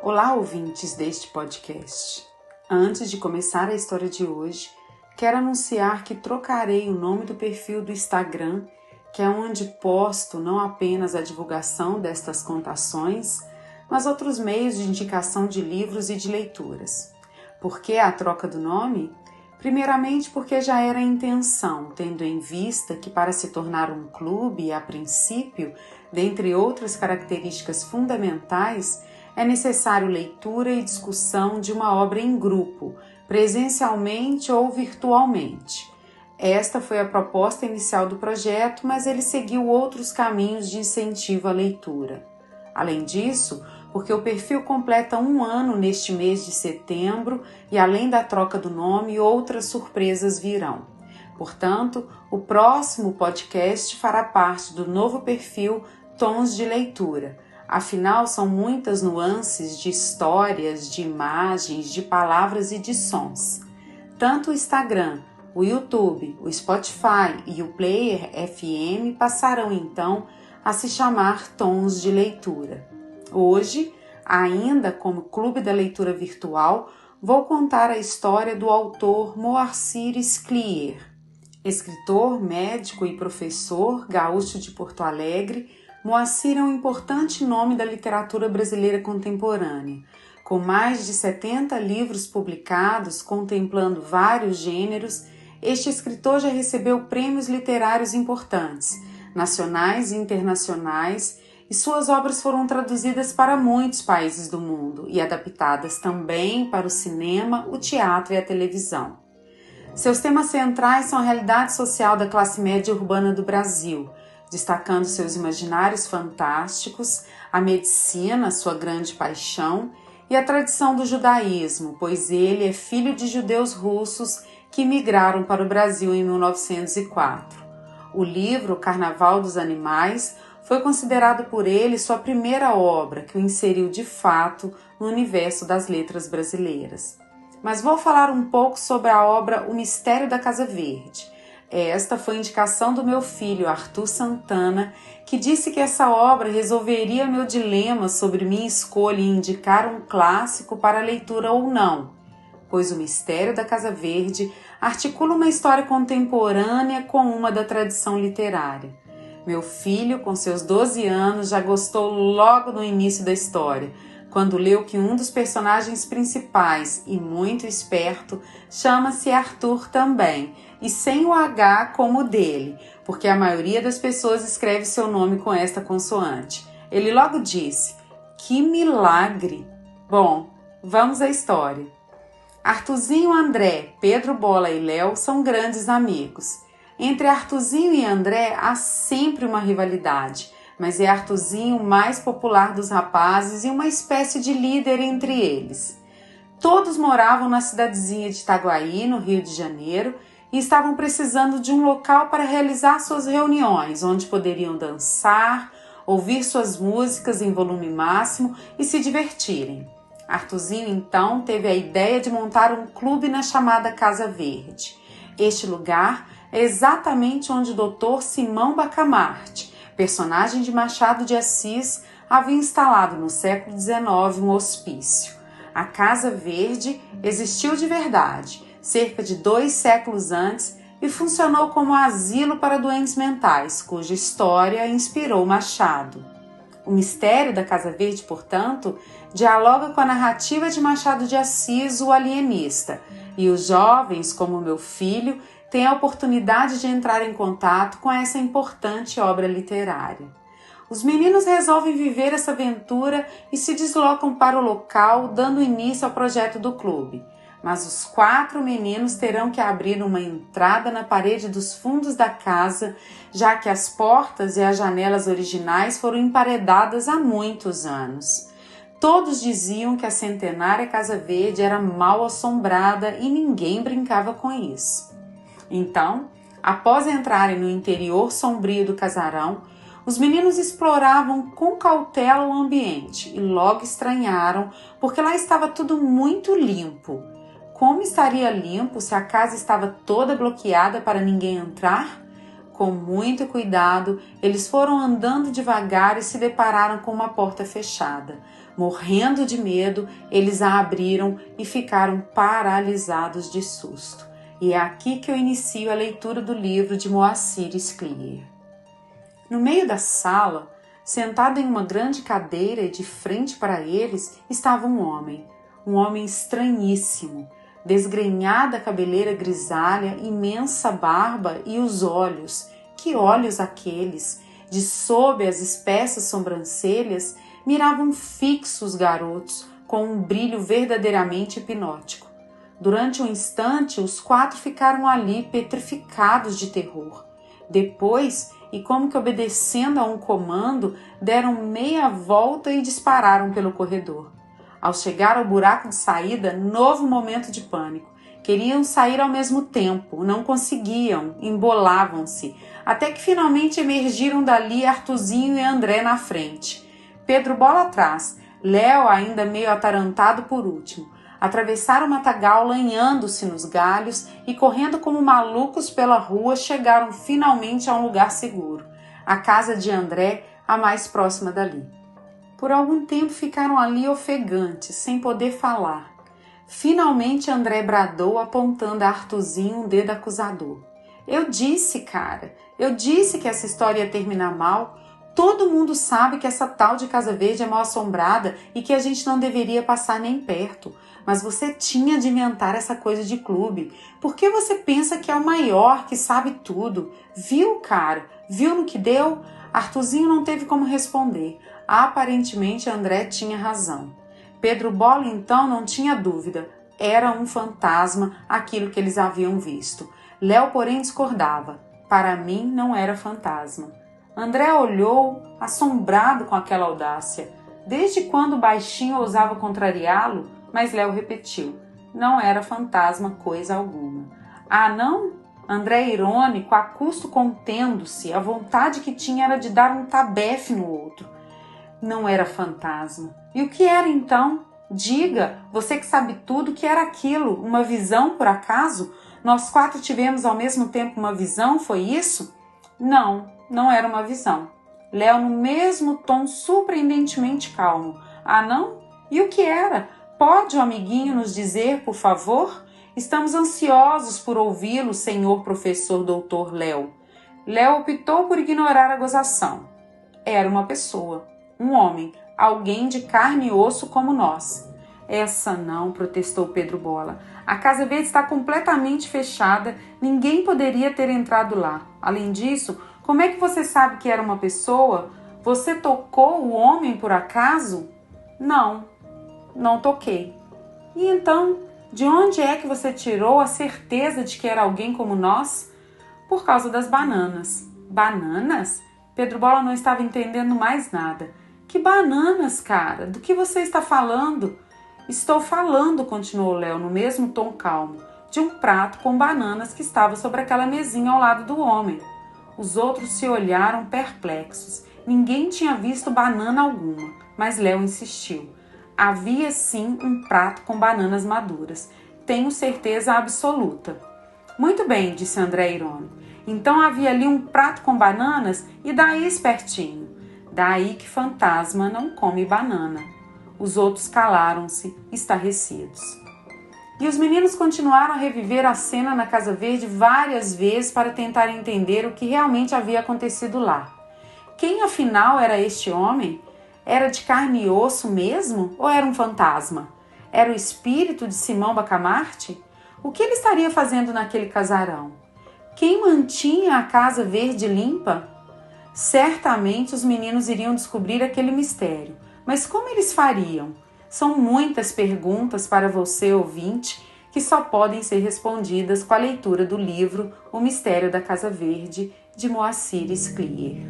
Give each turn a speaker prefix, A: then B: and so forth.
A: Olá, ouvintes deste podcast. Antes de começar a história de hoje, quero anunciar que trocarei o nome do perfil do Instagram, que é onde posto não apenas a divulgação destas contações, mas outros meios de indicação de livros e de leituras. Por que a troca do nome? Primeiramente porque já era a intenção, tendo em vista que para se tornar um clube, a princípio, dentre outras características fundamentais, é necessário leitura e discussão de uma obra em grupo, presencialmente ou virtualmente. Esta foi a proposta inicial do projeto, mas ele seguiu outros caminhos de incentivo à leitura. Além disso, porque o perfil completa 1 ano neste mês de setembro e além da troca do nome, outras surpresas virão. Portanto, o próximo podcast fará parte do novo perfil Tons de Leitura. Afinal, são muitas nuances de histórias, de imagens, de palavras e de sons. Tanto o Instagram, o YouTube, o Spotify e o Player FM passarão então a se chamar Tons de Leitura. Hoje, ainda como Clube da Leitura Virtual, vou contar a história do autor Moacir Sclier, escritor, médico e professor gaúcho de Porto Alegre. Moacir é um importante nome da literatura brasileira contemporânea. Com mais de 70 livros publicados, contemplando vários gêneros, este escritor já recebeu prêmios literários importantes, nacionais e internacionais, e suas obras foram traduzidas para muitos países do mundo e adaptadas também para o cinema, o teatro e a televisão. Seus temas centrais são a realidade social da classe média urbana do Brasil, destacando seus imaginários fantásticos, a medicina, sua grande paixão, e a tradição do judaísmo, pois ele é filho de judeus russos que migraram para o Brasil em 1904. O livro Carnaval dos Animais foi considerado por ele sua primeira obra, que o inseriu de fato no universo das letras brasileiras. Mas vou falar um pouco sobre a obra O Mistério da Casa Verde. Esta foi indicação do meu filho, Arthur Santana, que disse que essa obra resolveria meu dilema sobre minha escolha em indicar um clássico para leitura ou não, pois O Mistério da Casa Verde articula uma história contemporânea com uma da tradição literária. Meu filho, com seus 12 anos, já gostou logo no início da história, quando leu que um dos personagens principais, e muito esperto, chama-se Arthur também, e sem o H como o dele, porque a maioria das pessoas escreve seu nome com esta consoante. Ele logo disse: "Que milagre!" Bom, vamos à história. Arthurzinho, André, Pedro Bola e Léo são grandes amigos. Entre Arthurzinho e André há sempre uma rivalidade, mas é Arthurzinho o mais popular dos rapazes e uma espécie de líder entre eles. Todos moravam na cidadezinha de Itaguaí, no Rio de Janeiro, e estavam precisando de um local para realizar suas reuniões, onde poderiam dançar, ouvir suas músicas em volume máximo e se divertirem. Arthurzinho, então, teve a ideia de montar um clube na chamada Casa Verde. Este lugar é exatamente onde o Dr. Simão Bacamarte, personagem de Machado de Assis, havia instalado no século XIX um hospício. A Casa Verde existiu de verdade, cerca de 2 séculos antes, e funcionou como asilo para doentes mentais, cuja história inspirou Machado. O Mistério da Casa Verde, portanto, dialoga com a narrativa de Machado de Assis, o alienista, e os jovens, como meu filho, têm a oportunidade de entrar em contato com essa importante obra literária. Os meninos resolvem viver essa aventura e se deslocam para o local, dando início ao projeto do clube. Mas os 4 meninos terão que abrir uma entrada na parede dos fundos da casa, já que as portas e as janelas originais foram emparedadas há muitos anos. Todos diziam que a centenária Casa Verde era mal assombrada e ninguém brincava com isso. Então, após entrarem no interior sombrio do casarão, os meninos exploravam com cautela o ambiente e logo estranharam, porque lá estava tudo muito limpo. Como estaria limpo se a casa estava toda bloqueada para ninguém entrar? Com muito cuidado, eles foram andando devagar e se depararam com uma porta fechada. Morrendo de medo, eles a abriram e ficaram paralisados de susto. E é aqui que eu inicio a leitura do livro de Moacir Sclier. No meio da sala, sentado em uma grande cadeira e de frente para eles, estava um homem estranhíssimo, desgrenhada cabeleira grisalha, imensa barba e os olhos. Que olhos aqueles! De sob as espessas sobrancelhas, miravam fixos os garotos, com um brilho verdadeiramente hipnótico. Durante um instante, os 4 ficaram ali petrificados de terror. Depois, e como que obedecendo a um comando, deram meia volta e dispararam pelo corredor. Ao chegar ao buraco de saída, novo momento de pânico. Queriam sair ao mesmo tempo, não conseguiam, embolavam-se, até que finalmente emergiram dali Artuzinho e André na frente. Pedro Bola atrás, Léo ainda meio atarantado por último. Atravessaram o matagal lanhando-se nos galhos e correndo como malucos pela rua chegaram finalmente a um lugar seguro, a casa de André, a mais próxima dali. Por algum tempo ficaram ali ofegantes, sem poder falar. Finalmente André bradou apontando a Artuzinho um dedo acusador. Eu disse, cara, eu disse que essa história ia terminar mal. Todo mundo sabe que essa tal de Casa Verde é mal assombrada e que a gente não deveria passar nem perto. Mas você tinha de inventar essa coisa de clube. Por que você pensa que é o maior, que sabe tudo? Viu, cara? Viu no que deu? Artuzinho não teve como responder. Aparentemente André tinha razão. Pedro Bola então não tinha dúvida. Era um fantasma aquilo que eles haviam visto. Léo, porém, discordava. Para mim não era fantasma. André olhou, assombrado com aquela audácia. Desde quando o baixinho ousava contrariá-lo? Mas Léo repetiu. Não era fantasma coisa alguma. Ah, não? André, irônico, a custo contendo-se, a vontade que tinha era de dar um tabefe no outro. Não era fantasma. E o que era então? Diga, você que sabe tudo, o que era aquilo? Uma visão, por acaso? Nós 4 tivemos ao mesmo tempo uma visão, foi isso? Não, não era uma visão. Léo no mesmo tom surpreendentemente calmo. Ah, não? E o que era? Pode o amiguinho nos dizer, por favor? Estamos ansiosos por ouvi-lo, senhor professor doutor Léo. Léo optou por ignorar a gozação. Era uma pessoa, um homem, alguém de carne e osso como nós. Essa não, protestou Pedro Bola. A Casa Verde está completamente fechada, ninguém poderia ter entrado lá. Além disso, como é que você sabe que era uma pessoa? Você tocou o homem por acaso? Não, não toquei. E então, de onde é que você tirou a certeza de que era alguém como nós? Por causa das bananas. Bananas? Pedro Bola não estava entendendo mais nada. Que bananas, cara? Do que você está falando? Estou falando, continuou Léo no mesmo tom calmo, de um prato com bananas que estava sobre aquela mesinha ao lado do homem. Os outros se olharam perplexos. Ninguém tinha visto banana alguma, mas Léo insistiu. Havia sim um prato com bananas maduras. Tenho certeza absoluta. Muito bem, disse André irônico. Então havia ali um prato com bananas e daí, espertinho? Daí que fantasma não come banana. Os outros calaram-se, estarrecidos. E os meninos continuaram a reviver a cena na Casa Verde várias vezes para tentar entender o que realmente havia acontecido lá. Quem afinal era este homem? Era de carne e osso mesmo ou era um fantasma? Era o espírito de Simão Bacamarte? O que ele estaria fazendo naquele casarão? Quem mantinha a Casa Verde limpa? Certamente os meninos iriam descobrir aquele mistério. Mas como eles fariam? São muitas perguntas para você, ouvinte, que só podem ser respondidas com a leitura do livro O Mistério da Casa Verde, de Moacir Sclier.